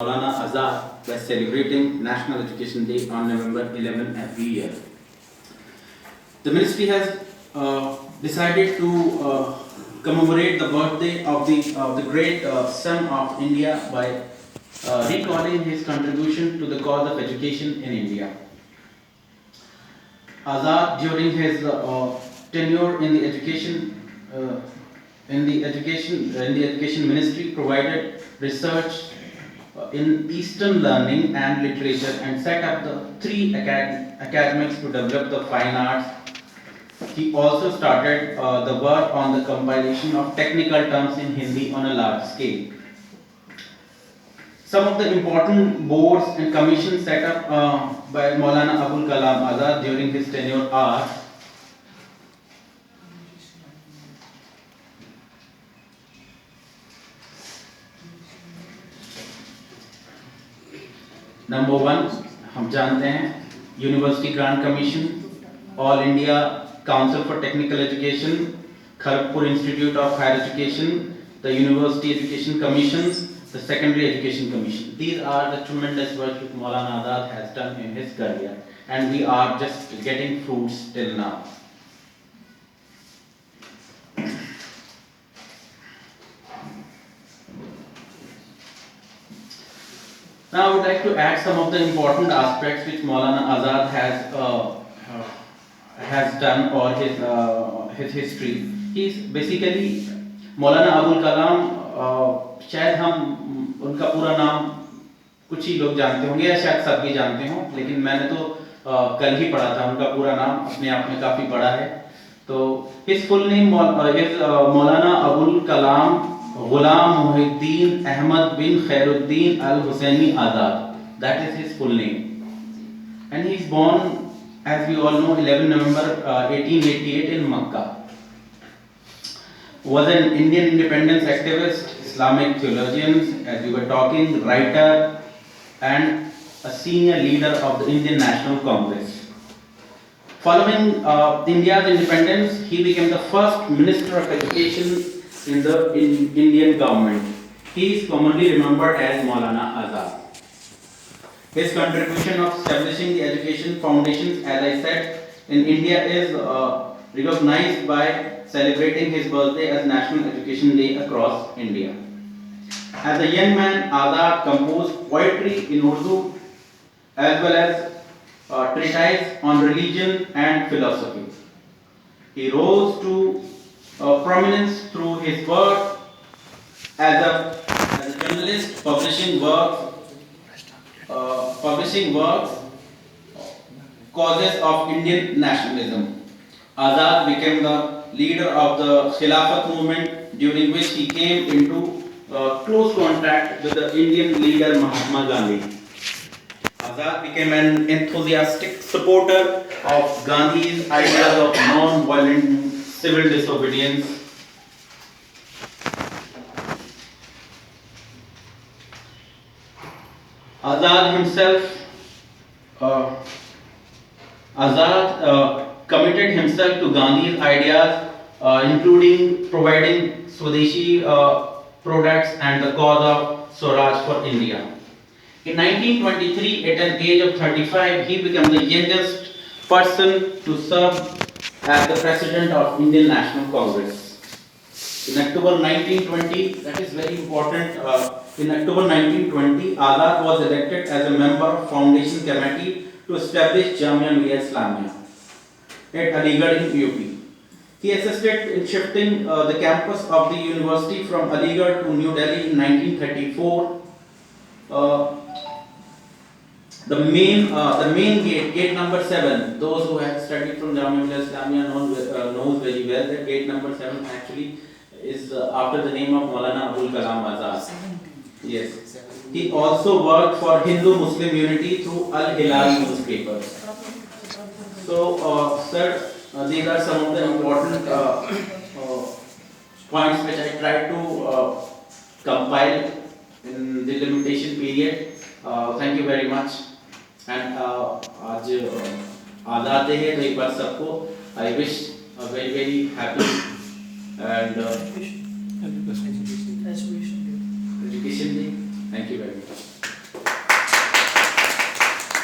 Maulana Azad by celebrating National Education Day on November 11 every year. The ministry has decided to commemorate the birthday of the great son of India by recalling his contribution to the cause of education in India. Azad, during his tenure in the education ministry, provided research in Eastern learning and literature and set up the three academics to develop the fine arts. He also started the work on the compilation of technical terms in Hindi on a large scale. Some of the important boards and commissions set up by Maulana Abul Kalam Azad during his tenure are number 1 हम जानते हैं University Grant Commission, All India Council for Technical Education, Kharagpur Institute of Higher Education, the University Education Commission, the Secondary Education Commission. These are the tremendous work which Maulana Azad has done in his career, and we are just getting fruits till now. Now I would like to add some of the important aspects which Maulana Azad has done or his history. He's basically Maulana Abul Kalam. शायद हम उनका पूरा नाम कुछ ही लोग जानते होंगे या शायद सब भी जानते हों, लेकिन मैंने तो कल ही पढ़ा था. उनका पूरा नाम अपने आप में काफी बड़ा है. तो his full name is Maulana Abul Kalam Ghulam Muhyiddin Ahmad bin Khairuddin Al Hussaini Azad. That is his full name. And he is born, as we all know, 11 November 1888 in Makkah. Was an Indian independence activist, Islamic theologian, as we were talking, writer, and a senior leader of the Indian National Congress. Following India's independence, he became the first Minister of Education in the Indian government. He is commonly remembered as Maulana Azad. His contribution of establishing the education foundations, as I said, in India is recognized by celebrating his birthday as National Education Day across India. As a young man, Azad composed poetry in Urdu as well as treatise on religion and philosophy. He rose to prominence through his work as a journalist, publishing works, causes of Indian nationalism. Azad became the leader of the Khilafat movement, during which he came into close contact with the Indian leader Mahatma Gandhi. Azad became an enthusiastic supporter of Gandhi's ideas of non-violent civil disobedience. Azad himself committed himself to Gandhi's ideas, including providing Swadeshi products and the cause of Swaraj for India. In 1923, at an age of 35, he became the youngest person to serve as the president of Indian National Congress. In October 1920, that is very important, in October 1920, Azad was elected as a member of Foundation Committee to establish Jamia Millia Islamia at Aligarh in UP. He assisted in shifting the campus of the university from Aligarh to New Delhi in 1934. The main gate number 7. Those who have studied from Jamia Millia Islamia knows very well that gate number 7 actually is after the name of Maulana Abul Kalam Azad. Yes. He also worked for Hindu-Muslim unity through Al-Hilal newspaper. So, sir, these are some of the important points which I tried to compile in the limitation period. Thank you very much. And आज आज़ाद day है, तो एक बार सबको I wish a very very happy and education day. Thank you very much.